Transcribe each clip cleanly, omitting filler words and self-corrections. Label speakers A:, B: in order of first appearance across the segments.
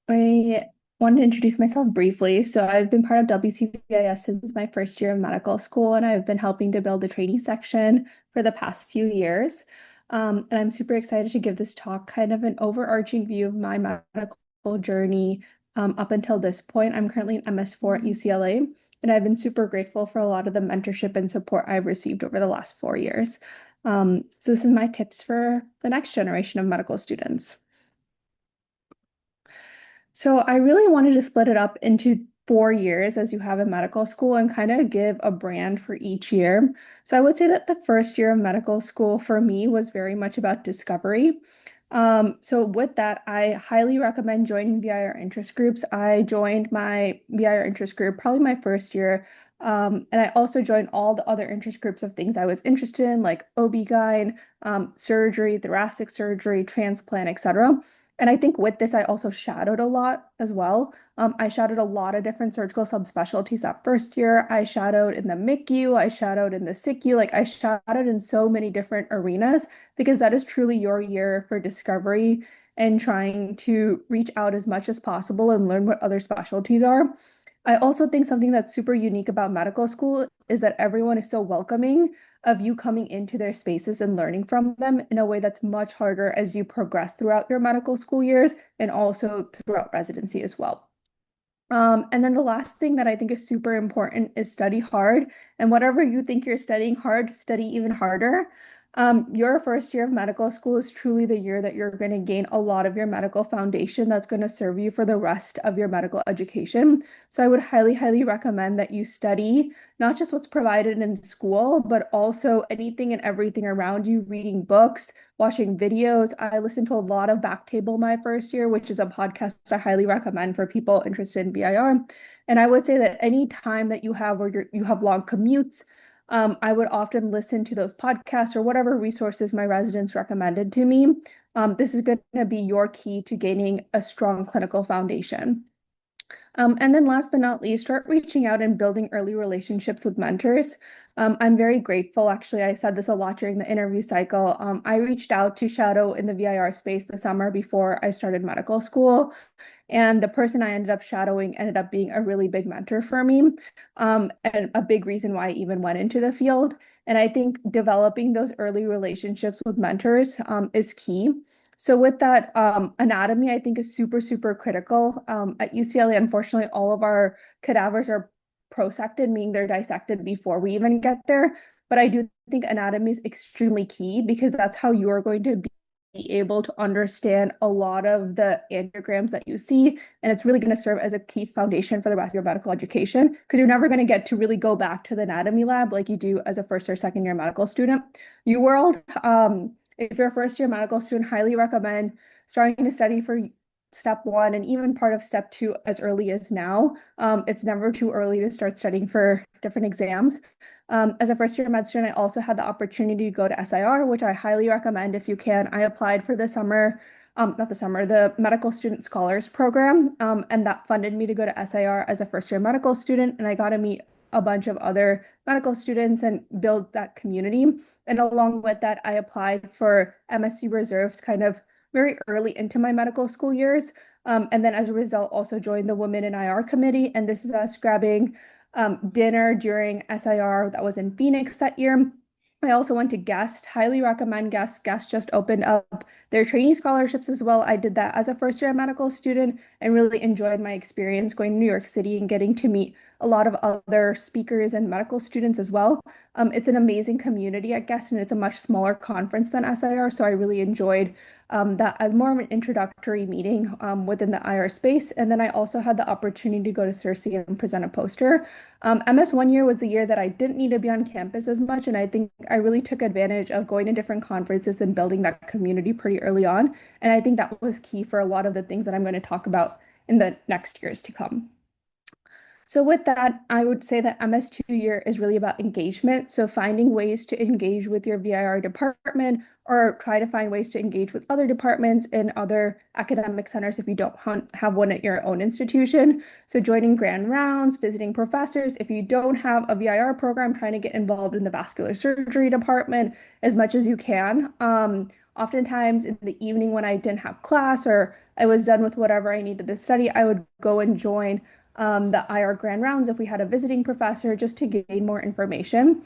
A: I wanted to introduce myself briefly. So I've been part of WCVIS since my first year of medical school, and I've been helping to build the trainee section for the past few years. And I'm super excited to give this talk kind of an overarching view of my medical journey up until this point. I'm currently an MS4 at UCLA, and I've been super grateful for a lot of the mentorship and support I've received over the last 4 years. So this is my tips for the next generation of medical students. So I really wanted to split it up into 4 years as you have in medical school and kind of give a brand for each year. So I would say that the first year of medical school for me was very much about discovery. So with that, I highly recommend joining VIR interest groups. I joined my VIR interest group probably my first year. And I also joined all the other interest groups of things I was interested in, like OB-GYN, surgery, thoracic surgery, transplant, etc. And I think with this, I also shadowed a lot as well. I shadowed a lot of different surgical subspecialties that first year. I shadowed in the MICU, I shadowed in the SICU, like I shadowed in so many different arenas because that is truly your year for discovery and trying to reach out as much as possible and learn what other specialties are. I also think something that's super unique about medical school is that everyone is so welcoming of you coming into their spaces and learning from them in a way that's much harder as you progress throughout your medical school years and also throughout residency as well. And then the last thing that I think is super important is study hard. And whatever you think you're studying hard, study even harder. Your first year of medical school is truly the year that you're going to gain a lot of your medical foundation that's going to serve you for the rest of your medical education. So I would highly, highly recommend that you study not just what's provided in school, but also anything and everything around you, reading books, watching videos. I listened to a lot of Backtable my first year, which is a podcast I highly recommend for people interested in VIR. And I would say that any time that you have where you have long commutes, I would often listen to those podcasts or whatever resources my residents recommended to me. This is going to be your key to gaining a strong clinical foundation. And then last but not least, start reaching out and building early relationships with mentors. I'm very grateful. Actually, I said this a lot during the interview cycle. I reached out to shadow in the VIR space the summer before I started medical school. And the person I ended up shadowing ended up being a really big mentor for me, and a big reason why I even went into the field. And I think developing those early relationships with mentors is key. So with that, anatomy, I think is super, super critical. At UCLA, unfortunately, all of our cadavers are prosected, meaning they're dissected before we even get there. But I do think anatomy is extremely key because that's how you are going to be able to understand a lot of the angiograms that you see. And it's really going to serve as a key foundation for the rest of your medical education because you're never going to get to really go back to the anatomy lab like you do as a first or second year medical student. UWorld, if you're a first year medical student, highly recommend starting to study for step one and even part of step two as early as now. It's never too early to start studying for different exams. As a first year med student, I also had the opportunity to go to SIR, which I highly recommend if you can. I applied for the summer, not the summer, the Medical Student Scholars Program, and that funded me to go to SIR as a first year medical student. And I got to meet a bunch of other medical students and build that community. And along with that, I applied for MSc reserves kind of very early into my medical school years. And then as a result, also joined the Women in IR committee. And this is us grabbing dinner during SIR that was in Phoenix that year. I also went to Guest, highly recommend Guest. Guest just opened up their trainee scholarships as well. I did that as a first year medical student and really enjoyed my experience going to New York City and getting to meet a lot of other speakers and medical students as well. It's an amazing community at Guest and it's a much smaller conference than SIR. So I really enjoyed that as more of an introductory meeting within the IR space. And then I also had the opportunity to go to Cersei and present a poster. MS one year was the year that I didn't need to be on campus as much. And I think I really took advantage of going to different conferences and building that community pretty early on. And I think that was key for a lot of the things that I'm going to talk about in the next years to come. So with that, I would say that MS2 year is really about engagement. So finding ways to engage with your VIR department or try to find ways to engage with other departments in other academic centers if you don't have one at your own institution. So joining grand rounds, visiting professors. If you don't have a VIR program, trying to get involved in the vascular surgery department as much as you can. Oftentimes in the evening when I didn't have class or I was done with whatever I needed to study, I would go and join the IR grand rounds if we had a visiting professor just to gain more information.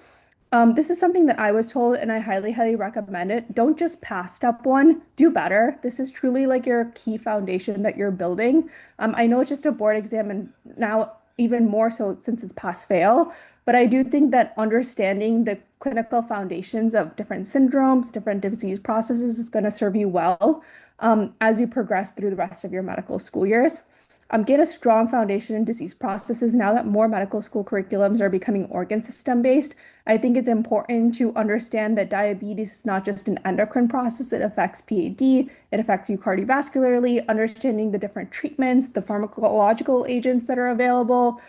A: This is something that I was told, and I highly, highly recommend it. Don't just pass step one, do better. This is truly like your key foundation that you're building. I know it's just a board exam, and now even more so since it's pass fail, but I do think that understanding the clinical foundations of different syndromes, different disease processes is going to serve you well as you progress through the rest of your medical school years. Get a strong foundation in disease processes. Now that more medical school curriculums are becoming organ system based, I think it's important to understand that diabetes is not just an endocrine process, it affects PAD, it affects you cardiovascularly, understanding the different treatments, the pharmacological agents that are available,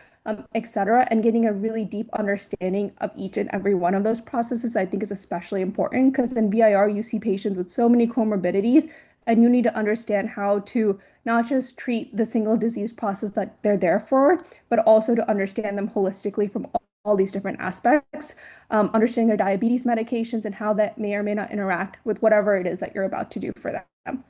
A: etc., and getting a really deep understanding of each and every one of those processes, I think is especially important because in VIR, you see patients with so many comorbidities, and you need to understand how to not just treat the single disease process that they're there for, but also to understand them holistically from all these different aspects, understanding their diabetes medications and how that may or may not interact with whatever it is that you're about to do for them.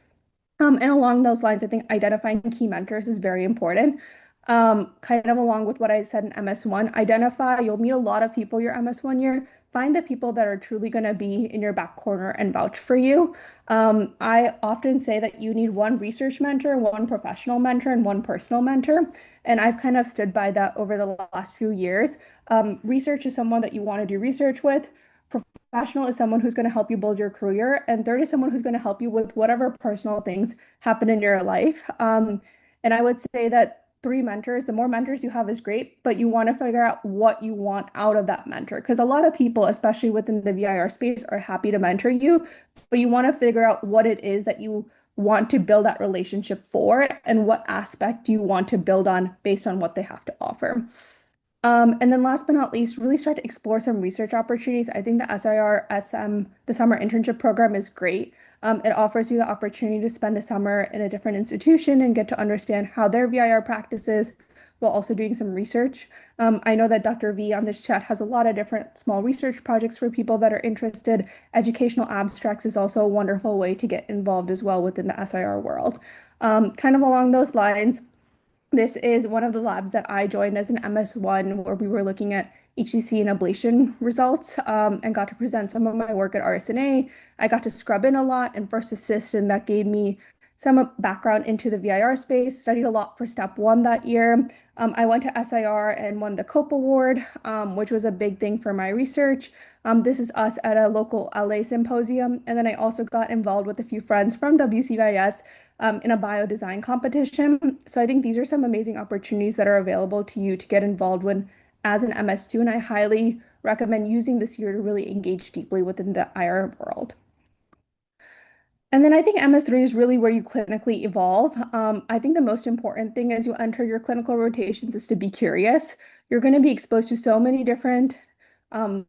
A: And along those lines, I think identifying key mentors is very important. Kind of along with what I said in MS1, you'll meet a lot of people your MS1 year. Find the people that are truly going to be in your back corner and vouch for you. I often say that you need one research mentor, one professional mentor, and one personal mentor. And I've kind of stood by that over the last few years. Research is someone that you want to do research with. Professional is someone who's going to help you build your career. And third is someone who's going to help you with whatever personal things happen in your life. And I would say that three mentors, the more mentors you have is great, but you want to figure out what you want out of that mentor. Because a lot of people, especially within the VIR space, are happy to mentor you, but you want to figure out what it is that you want to build that relationship for and what aspect you want to build on based on what they have to offer. And then last but not least, really start to explore some research opportunities. I think the SIR-SM, the summer internship program is great. It offers you the opportunity to spend a summer in a different institution and get to understand how their VIR practices while also doing some research. I know that Dr. V on this chat has a lot of different small research projects for people that are interested. Educational abstracts is also a wonderful way to get involved as well within the SIR world. Kind of along those lines, this is one of the labs that I joined as an MS1 where we were looking at HCC and ablation results and got to present some of my work at RSNA. I got to scrub in a lot and first assist, and that gave me some background into the VIR space, studied a lot for step one that year. I went to SIR and won the COPE Award, which was a big thing for my research. This is us at a local LA symposium. And then I also got involved with a few friends from WCVIS in a biodesign competition. So I think these are some amazing opportunities that are available to you to get involved when as an MS2. And I highly recommend using this year to really engage deeply within the IR world. And then I think MS3 is really where you clinically evolve. I think the most important thing as you enter your clinical rotations is to be curious. You're going to be exposed to so many different um,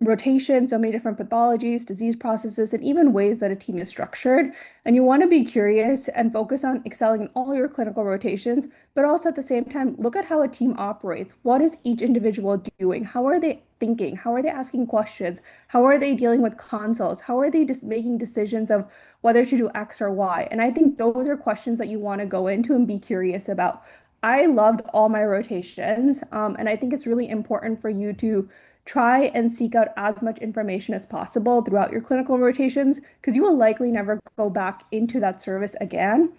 A: rotations, so many different pathologies, disease processes, and even ways that a team is structured. And you want to be curious and focus on excelling in all your clinical rotations, but also at the same time, look at how a team operates. What is each individual doing? How are they thinking? How are they asking questions? How are they dealing with consults? How are they just making decisions of whether to do X or Y? And I think those are questions that you want to go into and be curious about. I loved all my rotations, and I think it's really important for you to try and seek out as much information as possible throughout your clinical rotations because you will likely never go back into that service again.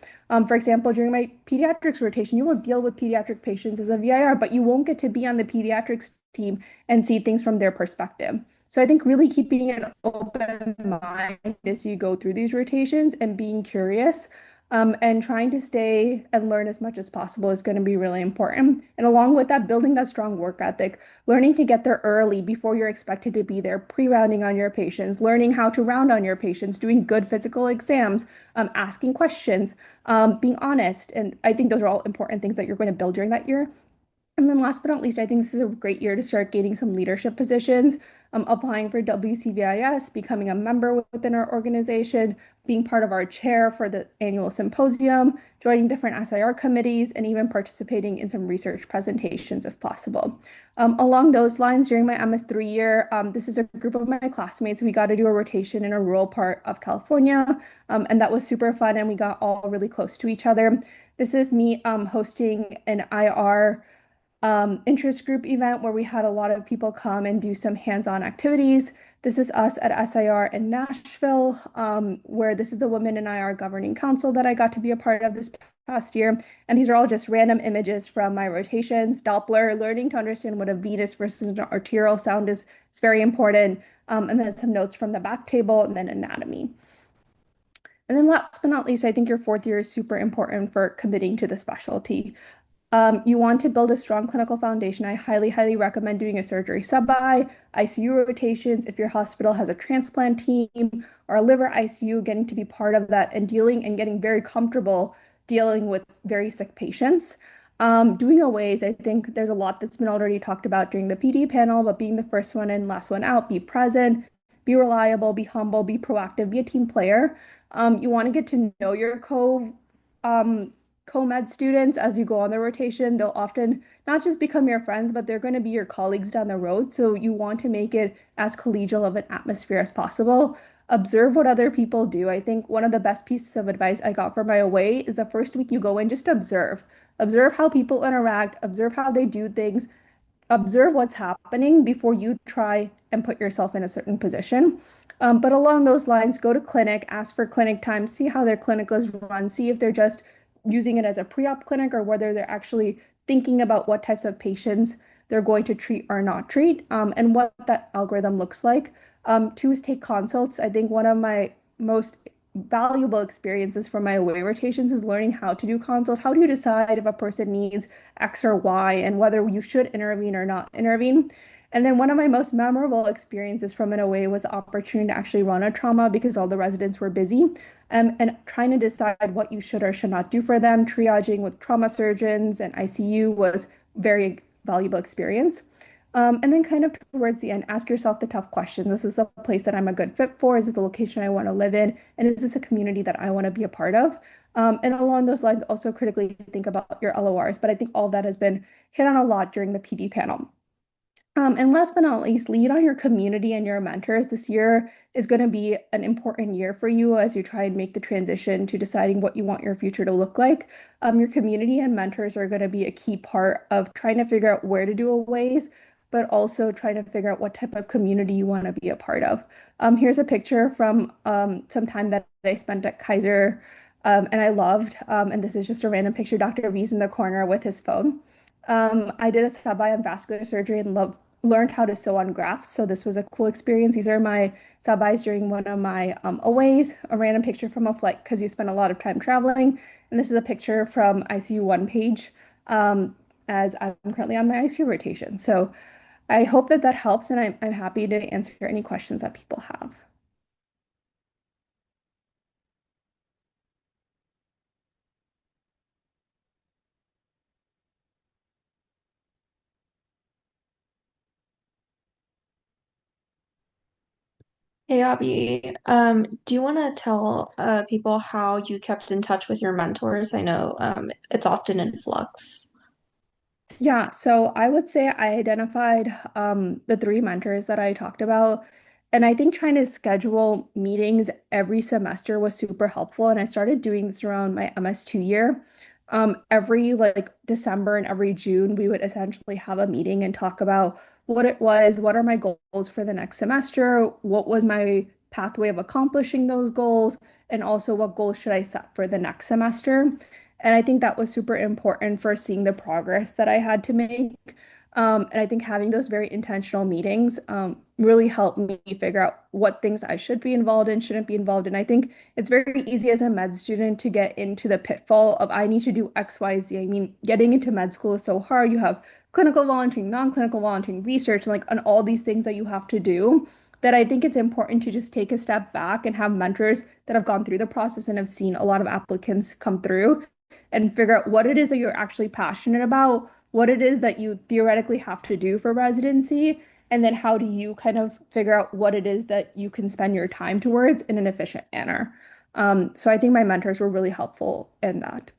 A: For example, during my pediatrics rotation, you will deal with pediatric patients as a VIR, but you won't get to be on the pediatrics team and see things from their perspective. So I think really keeping an open mind as you go through these rotations and being curious and trying to stay and learn as much as possible is going to be really important. And along with that, building that strong work ethic, learning to get there early before you're expected to be there, pre-rounding on your patients, learning how to round on your patients, doing good physical exams, asking questions, being honest. And I think those are all important things that you're going to build during that year. And then last but not least, I think this is a great year to start gaining some leadership positions, applying for WCVIS, becoming a member within our organization, being part of our chair for the annual symposium, joining different SIR committees, and even participating in some research presentations if possible. Along those lines, during my MS3 year, this is a group of my classmates. We got to do a rotation in a rural part of California, and that was super fun, and we got all really close to each other. This is me hosting an IR interest group event where we had a lot of people come and do some hands-on activities. This is us at SIR in Nashville, where this is the Women in IR Governing Council that I got to be a part of this past year. And these are all just random images from my rotations. Doppler, learning to understand what a venous versus an arterial sound is very important. And then some notes from the back table and then anatomy. And then last but not least, I think your fourth year is super important for committing to the specialty. You want to build a strong clinical foundation. I highly, highly recommend doing a surgery sub-I, ICU rotations. If your hospital has a transplant team or a liver ICU, getting to be part of that and dealing and getting very comfortable dealing with very sick patients. Doing aways, I think there's a lot that's been already talked about during the PD panel, but being the first one in, last one out, be present, be reliable, be humble, be proactive, be a team player. You want to get to know your um, co-med students as you go on the rotation. They'll often not just become your friends, but they're going to be your colleagues down the road. So you want to make it as collegial of an atmosphere as possible. Observe what other people do. I think one of the best pieces of advice I got for my away is the first week you go in, just observe. Observe how people interact, observe how they do things, observe what's happening before you try and put yourself in a certain position. But along those lines, go to clinic, ask for clinic time, see how their clinic is run, see if they're just using it as a pre-op clinic or whether they're actually thinking about what types of patients they're going to treat or not treat, and what that algorithm looks like. Two is take consults. I think one of my most valuable experiences from my away rotations is learning how to do consult. How do you decide if a person needs X or Y and whether you should intervene or not intervene? And then one of my most memorable experiences from an away was the opportunity to actually run a trauma because all the residents were busy, and trying to decide what you should or should not do for them. Triaging with trauma surgeons and ICU was very valuable experience. And then kind of towards the end, ask yourself the tough questions. This is a place that I'm a good fit for. Is this a location I want to live in? And is this a community that I want to be a part of? And along those lines, also critically think about your LORs. But I think all that has been hit on a lot during the PD panel. And last but not least, lead on your community and your mentors. This year is going to be an important year for you as you try and make the transition to deciding what you want your future to look like. Your community and mentors are going to be a key part of trying to figure out where to do aways, but also trying to figure out what type of community you want to be a part of. Here's a picture from some time that I spent at Kaiser, and I loved. And this is just a random picture. Dr. V's in the corner with his phone. I did a sub-I on vascular surgery and learned how to sew on grafts. So this was a cool experience. These are my sub-Is during one of my aways, a random picture from a flight because you spend a lot of time traveling. And this is a picture from ICU one page, as I'm currently on my ICU rotation. So I hope that that helps, and I'm happy to answer any questions that people have.
B: Hey Abby, do you want to tell people how you kept in touch with your mentors? I know it's often in flux.
A: Yeah, so I would say I identified the three mentors that I talked about. And I think trying to schedule meetings every semester was super helpful. And I started doing this around my MS2 year. Every like December and every June, we would essentially have a meeting and talk about what it was, what are my goals for the next semester, what was my pathway of accomplishing those goals, and also what goals should I set for the next semester. And I think that was super important for seeing the progress that I had to make. And I think having those very intentional meetings really helped me figure out what things I should be involved in, shouldn't be involved in. I think it's very easy as a med student to get into the pitfall of I need to do X, Y, Z. I mean, getting into med school is so hard. You have clinical volunteering, non-clinical volunteering, research, and like on all these things that you have to do. That I think it's important to just take a step back and have mentors that have gone through the process and have seen a lot of applicants come through and figure out what it is that you're actually passionate about, what it is that you theoretically have to do for residency, and then how do you kind of figure out what it is that you can spend your time towards in an efficient manner. So I think my mentors were really helpful in that.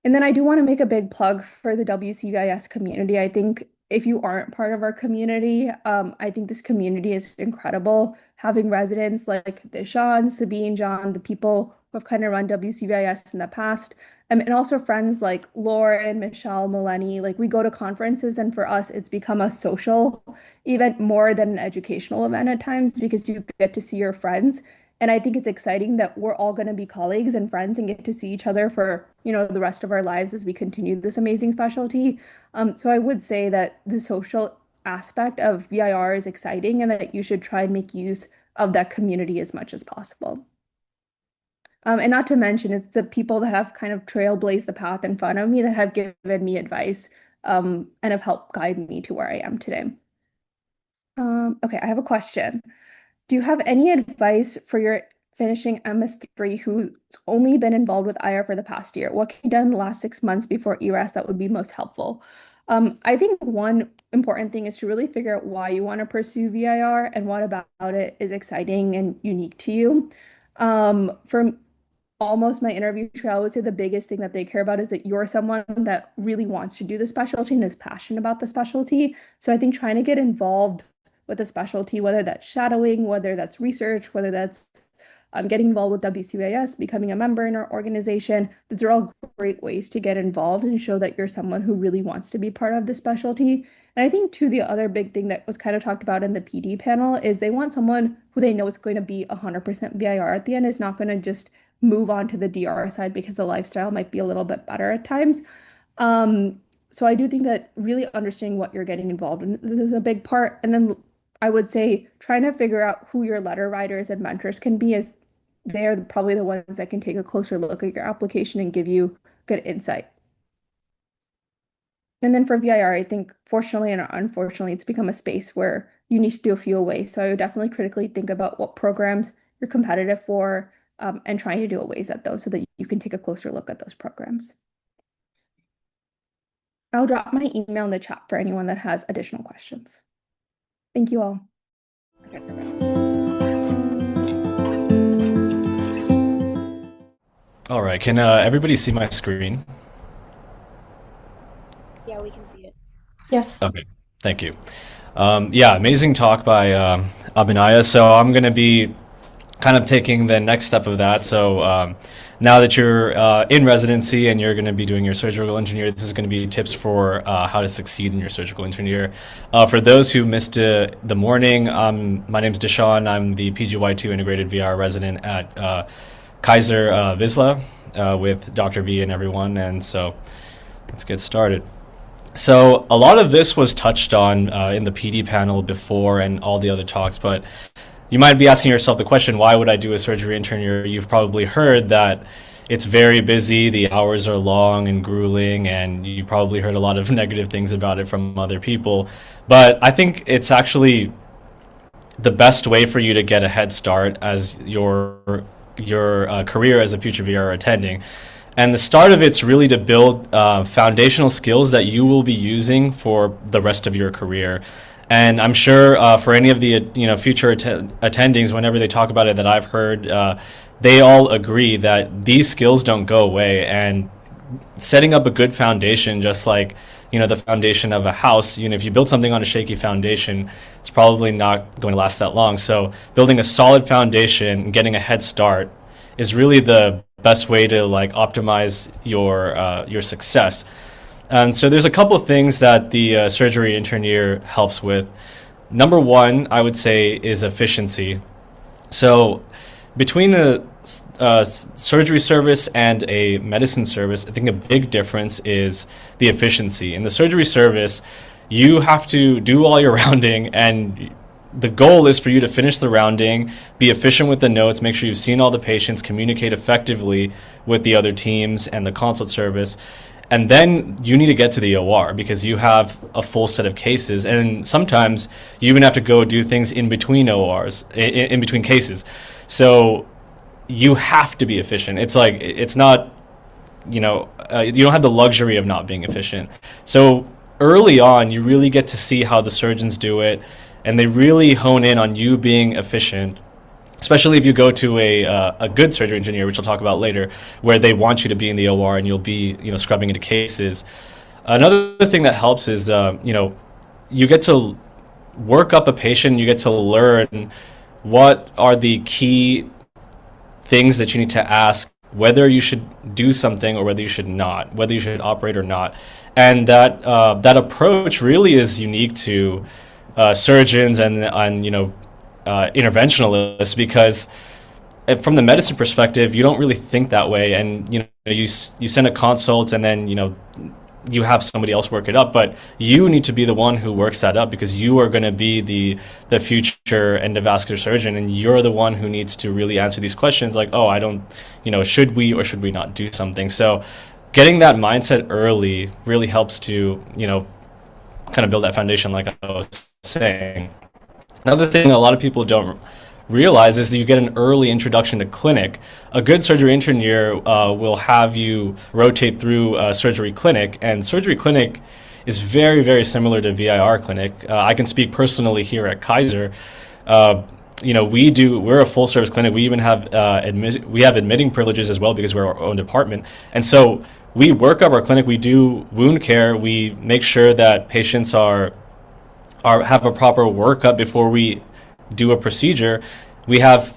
A: And then I do want to make a big plug for the WCVIS community. I think if you aren't part of our community, I think this community is incredible. Having residents like Dishan, Sabine, John, the people who have kind of run WCVIS in the past, and also friends like Lauren, Michelle, Melanie. Like we go to conferences, and for us, it's become a social event more than an educational event at times because you get to see your friends. And I think it's exciting that we're all going to be colleagues and friends and get to see each other for, the rest of our lives as we continue this amazing specialty. So I would say that the social aspect of VIR is exciting and that you should try and make use of that community as much as possible. And not to mention, it's the people that have kind of trailblazed the path in front of me that have given me advice and have helped guide me to where I am today. Okay, I have a question. Do you have any advice for your finishing MS3 who's only been involved with IR for the past year? What can be done in the last 6 months before ERAS that would be most helpful? I think one important thing is to really figure out why you want to pursue VIR and what about it is exciting and unique to you. For almost my interview trail, I would say the biggest thing that they care about is that you're someone that really wants to do the specialty and is passionate about the specialty. So I think trying to get involved with a specialty, whether that's shadowing, whether that's research, whether that's getting involved with WCVIS, becoming a member in our organization. These are all great ways to get involved and show that you're someone who really wants to be part of the specialty. And I think, too, the other big thing that was kind of talked about in the PD panel is they want someone who they know is going to be 100% VIR at the end, is not going to just move on to the DR side because the lifestyle might be a little bit better at times. So I do think that really understanding what you're getting involved in is a big part. And then I would say trying to figure out who your letter writers and mentors can be, as they're probably the ones that can take a closer look at your application and give you good insight. And then for VIR, I think fortunately and unfortunately, it's become a space where you need to do a few away. So I would definitely critically think about what programs you're competitive for and trying to do aways at those so that you can take a closer look at those programs. I'll drop my email in the chat for anyone that has additional questions. Thank you all.
C: All right, can everybody see my screen?
D: Yeah, we can see it.
B: Yes.
C: Okay, thank you. Yeah, amazing talk by Abinaya. So I'm going to be kind of taking the next step of that. So now that you're in residency and you're going to be doing your surgical engineer, this is going to be tips for how to succeed in your surgical engineer. For those who missed the morning, my name's Dishan. I'm the PGY2 integrated VR resident at Kaiser Wisla with Dr. V and everyone. And so let's get started. So a lot of this was touched on in the PD panel before and all the other talks, but you might be asking yourself the question, why would I do a surgery intern year? You've probably heard that it's very busy, the hours are long and grueling, and you probably heard a lot of negative things about it from other people. But I think it's actually the best way for you to get a head start as your career as a future VR attending. And the start of it's really to build foundational skills that you will be using for the rest of your career. And I'm sure for any of the future attendings, whenever they talk about it that I've heard, they all agree that these skills don't go away. And setting up a good foundation, just like the foundation of a house, if you build something on a shaky foundation, it's probably not going to last that long. So building a solid foundation, getting a head start, is really the best way to optimize your success. And so there's a couple of things that the surgery intern year helps with. Number one, I would say, is efficiency. So between a surgery service and a medicine service, I think a big difference is the efficiency. In the surgery service, you have to do all your rounding, and the goal is for you to finish the rounding, be efficient with the notes, make sure you've seen all the patients, communicate effectively with the other teams and the consult service. And then you need to get to the OR because you have a full set of cases. And sometimes you even have to go do things in between ORs, in between cases. So you have to be efficient. It's not you don't have the luxury of not being efficient. So early on, you really get to see how the surgeons do it, and they really hone in on you being efficient, especially if you go to a good surgery engineer, which I'll talk about later, where they want you to be in the OR and you'll be, scrubbing into cases. Another thing that helps is, you get to work up a patient, you get to learn what are the key things that you need to ask, whether you should do something or whether you should not, whether you should operate or not. And that approach really is unique to surgeons and interventionalists, because from the medicine perspective, you don't really think that way, and you send a consult and then you have somebody else work it up, but you need to be the one who works that up, because you are going to be the future endovascular surgeon, and you're the one who needs to really answer these questions like, oh, I don't, should we or should we not do something? So getting that mindset early really helps to, kind of build that foundation, like I was saying. Another thing a lot of people don't realize is that you get an early introduction to clinic. A good surgery intern year will have you rotate through a surgery clinic, and surgery clinic is very, very similar to VIR clinic. I can speak personally here at Kaiser. We're a full service clinic. We even have admitting privileges as well, because we're our own department. And so we work up our clinic. We do wound care. We make sure that patients have a proper workup before we do a procedure. We have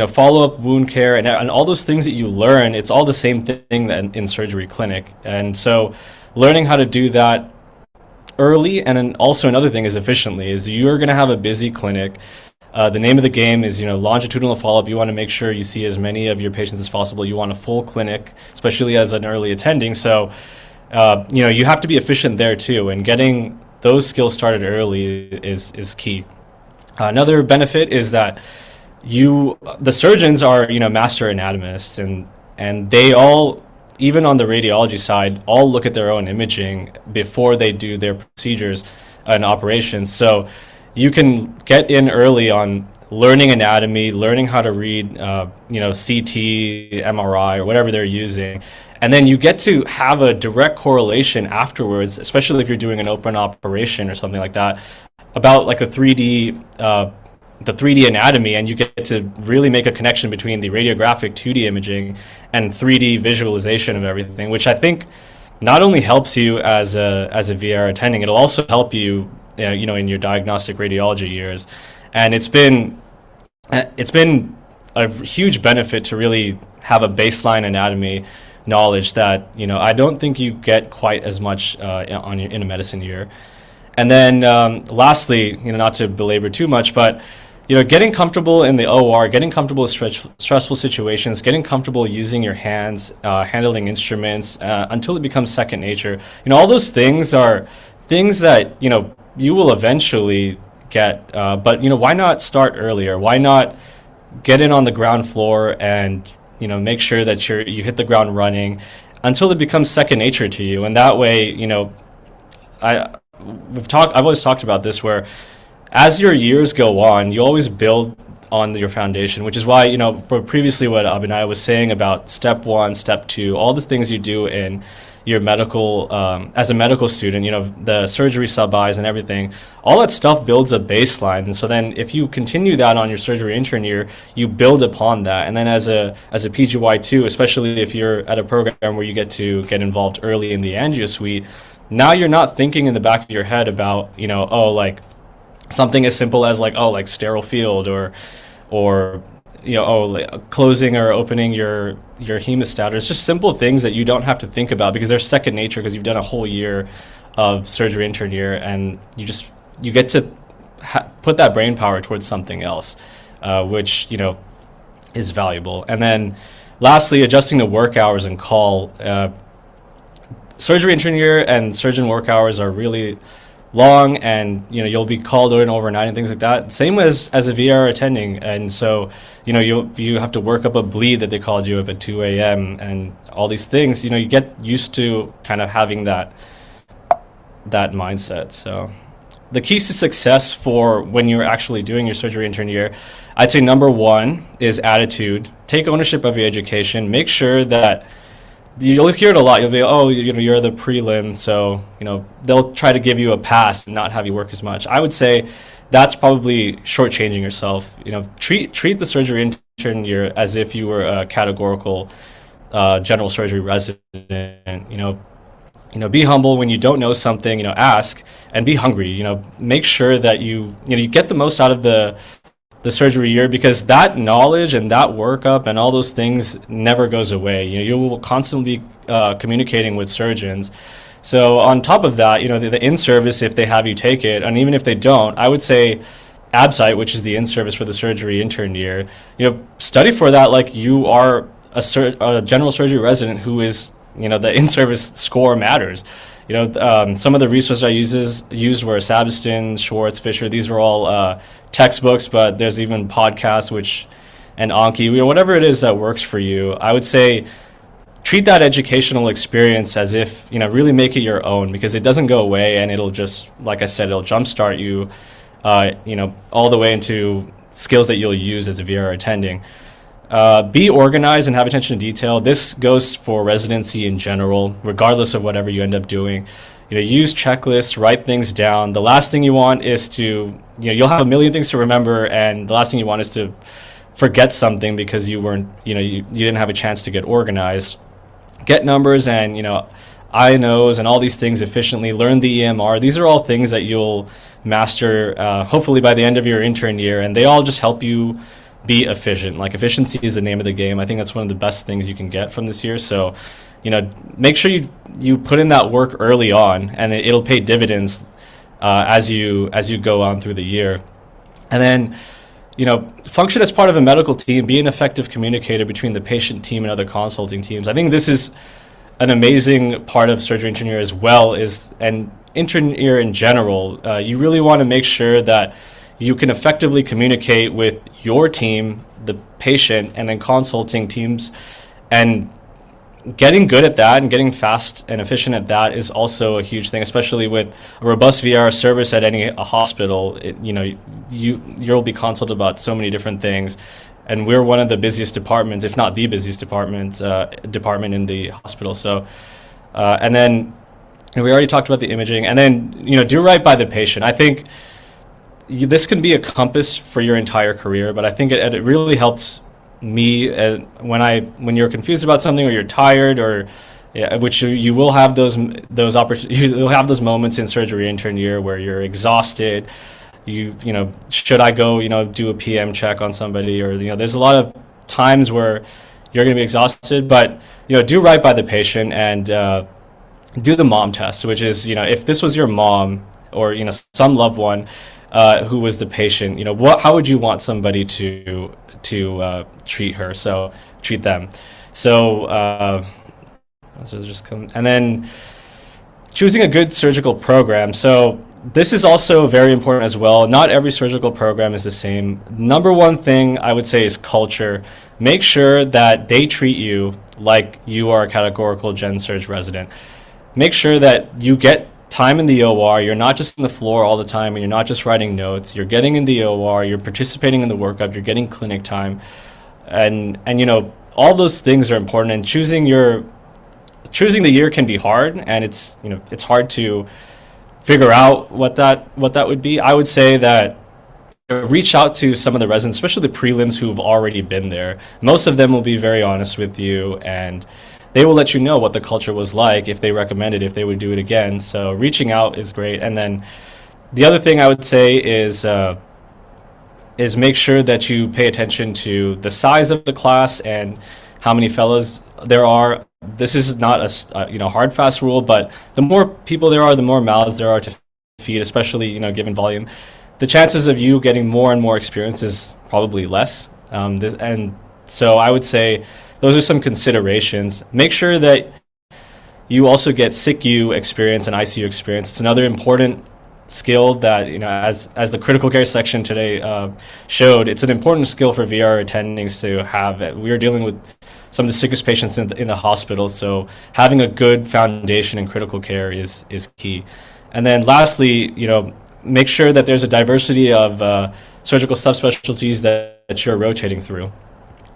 C: follow-up wound care and all those things that you learn. It's all the same thing in surgery clinic. And so learning how to do that early, and then also another thing is efficiently, is you're going to have a busy clinic. The name of the game is longitudinal follow-up. You want to make sure you see as many of your patients as possible. You want a full clinic, especially as an early attending. So you have to be efficient there too, and getting those skills started early is key. Another benefit is that the surgeons are, master anatomists, and they all, even on the radiology side, all look at their own imaging before they do their procedures and operations. So you can get in early on learning anatomy, learning how to read, CT, MRI, or whatever they're using. And then you get to have a direct correlation afterwards, especially if you're doing an open operation or something like that, about like the 3D anatomy, and you get to really make a connection between the radiographic 2D imaging and 3D visualization of everything, which I think not only helps you as a VR attending, it'll also help you, in your diagnostic radiology years. And it's been a huge benefit to really have a baseline anatomy knowledge that I don't think you get quite as much in a medicine year. And then lastly, not to belabor too much, but getting comfortable in the OR, getting comfortable with stressful situations, getting comfortable using your hands, handling instruments until it becomes second nature. All those things are things that you will eventually get. But why not start earlier? Why not get in on the ground floor and make sure that you hit the ground running until it becomes second nature to you? And that way, I've always talked about this, where as your years go on, you always build on your foundation, which is why, previously what Abinaya was saying about step 1, step 2, all the things you do in your medical, as a medical student, the surgery sub-Is and everything, all that stuff builds a baseline. And so then if you continue that on your surgery intern year, you build upon that. And then as a PGY2, especially if you're at a program where you get to get involved early in the angio suite, now you're not thinking in the back of your head about, something as simple as sterile field or closing or opening your hemostat. It's just simple things that you don't have to think about because they're second nature, because you've done a whole year of surgery intern year, and you get to put that brain power towards something else, which is valuable. And then lastly, adjusting the work hours and call. Surgery intern year and surgeon work hours are really long, and you'll be called in overnight and things like that. Same as a VR attending, and so you have to work up a bleed that they called you up at 2 a.m. and all these things. You get used to kind of having that mindset. So the keys to success for when you're actually doing your surgery intern year, I'd say number 1 is attitude. Take ownership of your education. Make sure that you'll hear it a lot. You'll be, oh, you're the prelim, so they'll try to give you a pass and not have you work as much. I would say that's probably shortchanging yourself. Treat the surgery intern year as if you were a categorical general surgery resident. Be humble when you don't know something. Ask and be hungry. Make sure that you get the most out of the surgery year, because that knowledge and that workup and all those things never goes away. You will constantly be communicating with surgeons. So on top of that, the in-service, if they have you take it, and even if they don't, I would say ABSITE, which is the in-service for the surgery intern year, study for that like you are a general surgery resident who is, the in-service score matters. Some of the resources I used were Sabiston, Schwartz, Fisher. These are all textbooks, but there's even podcasts, and Anki, whatever it is that works for you. I would say treat that educational experience as if, really make it your own, because it doesn't go away, and it'll just, like I said, it'll jumpstart you, all the way into skills that you'll use as a VR attending. Be organized and have attention to detail. This goes for residency in general, regardless of whatever you end up doing. Use checklists, write things down. The last thing you want is to, you'll have a million things to remember, and the last thing you want is to forget something because you weren't, you didn't have a chance to get organized. Get numbers and, I-knows and all these things efficiently. Learn the EMR. These are all things that you'll master, hopefully by the end of your intern year, and they all just help you be efficient. Like, efficiency is the name of the game. I think that's one of the best things you can get from this year. So, make sure you put in that work early on, and it'll pay dividends as you go on through the year. And then, function as part of a medical team. Be an effective communicator between the patient team and other consulting teams. I think this is an amazing part of surgery intern year as well, and intern year in general. You really want to make sure that you can effectively communicate with your team, the patient, and then consulting teams. And getting good at that and getting fast and efficient at that is also a huge thing, especially with a robust VR service at a hospital. You'll be consulted about so many different things. And we're one of the busiest departments, if not the busiest department in the hospital. So, and then we already talked about the imaging. And then, do right by the patient. I think this can be a compass for your entire career, but I think it really helps me when you're confused about something, or you're tired, or which you will have those you'll have those moments in surgery intern year where you're exhausted. Should I go do a PM check on somebody, or there's a lot of times where you're going to be exhausted, but do right by the patient and do the mom test, which is if this was your mom or some loved one who was the patient, how would you want somebody to treat her? So treat them. So and then choosing a good surgical program. So this is also very important as well. Not every surgical program is the same. Number one thing I would say is culture. Make sure that they treat you like you are a categorical gen surg resident. Make sure that you get time in the OR. You're not just on the floor all the time, and you're not just writing notes. You're getting in the OR, you're participating in the workup, you're getting clinic time. And all those things are important, and choosing the year can be hard, and it's hard to figure out what that would be. I would say that reach out to some of the residents, especially the prelims who've already been there. Most of them will be very honest with you, and they will let you know what the culture was like, if they recommend it, if they would do it again. So reaching out is great. And then the other thing I would say is make sure that you pay attention to the size of the class and how many fellows there are. This is not a hard fast rule, but the more people there are, the more mouths there are to feed, especially given volume. The chances of you getting more and more experience is probably less. And so I would say those are some considerations. Make sure that you also get SICU experience and ICU experience. It's another important skill that, as the critical care section today showed, it's an important skill for VR attendings to have. We are dealing with some of the sickest patients in the hospital, so having a good foundation in critical care is key. And then lastly, make sure that there's a diversity of surgical subspecialties that you're rotating through.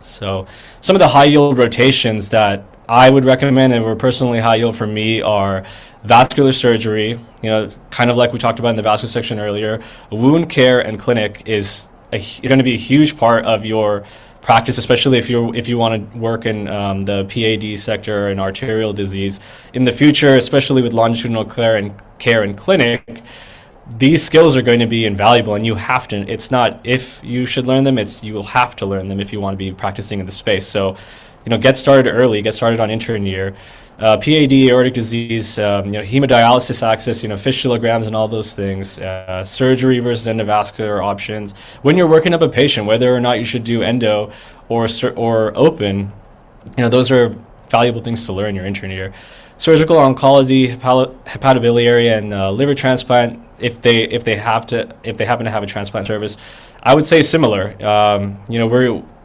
C: So some of the high yield rotations that I would recommend and were personally high yield for me are vascular surgery, kind of like we talked about in the vascular section earlier. Wound care and clinic is going to be a huge part of your practice, especially if you want to work in the PAD sector and arterial disease in the future, especially with longitudinal care and clinic. These skills are going to be invaluable, and you have to. It's not if you should learn them; it's you will have to learn them if you want to be practicing in the space. So, get started early. Get started on intern year. PAD, aortic disease, hemodialysis access, fistulograms and all those things, surgery versus endovascular options. When you're working up a patient, whether or not you should do endo or open, those are valuable things to learn your intern year. Surgical oncology, hepatobiliary, and liver transplant. If they happen to have a transplant service, I would say similar.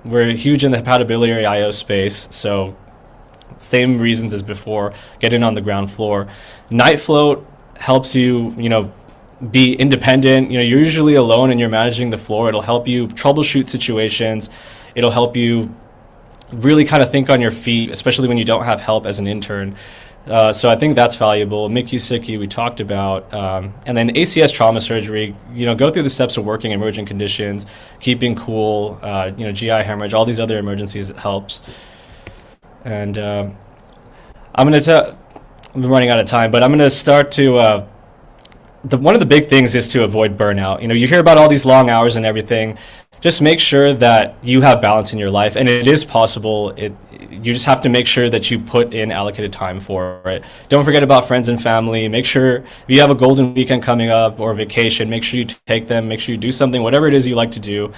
C: We're huge in the hepatobiliary IO space, so same reasons as before. Get in on the ground floor. Night float helps you, be independent. You're usually alone and you're managing the floor. It'll help you troubleshoot situations. It'll help you really kind of think on your feet, especially when you don't have help as an intern. So I think that's valuable. MICU, SICU, we talked about. And then ACS trauma surgery, go through the steps of working emergent conditions, keeping cool, GI hemorrhage, all these other emergencies, it helps. And I'm running out of time, but I'm going to start to, one of the big things is to avoid burnout. You hear about all these long hours and everything. Just make sure that you have balance in your life, and it is possible. You just have to make sure that you put in allocated time for it. Don't forget about friends and family. Make sure if you have a golden weekend coming up or vacation, make sure you take them. Make sure you do something, whatever it is you like to do.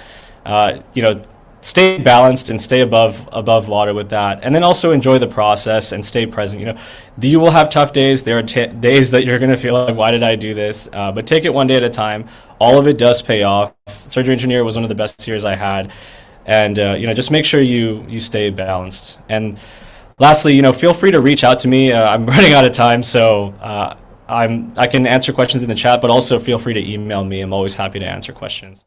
C: Stay balanced and stay above water with that, and then also enjoy the process and stay present. You will have tough days. There are days that you're going to feel like, why did I do this? But take it one day at a time. All of it does pay off. Surgery engineer was one of the best years I had, and just make sure you stay balanced. And lastly, feel free to reach out to me. I'm running out of time, so I can answer questions in the chat, but also feel free to email me. I'm always happy to answer questions.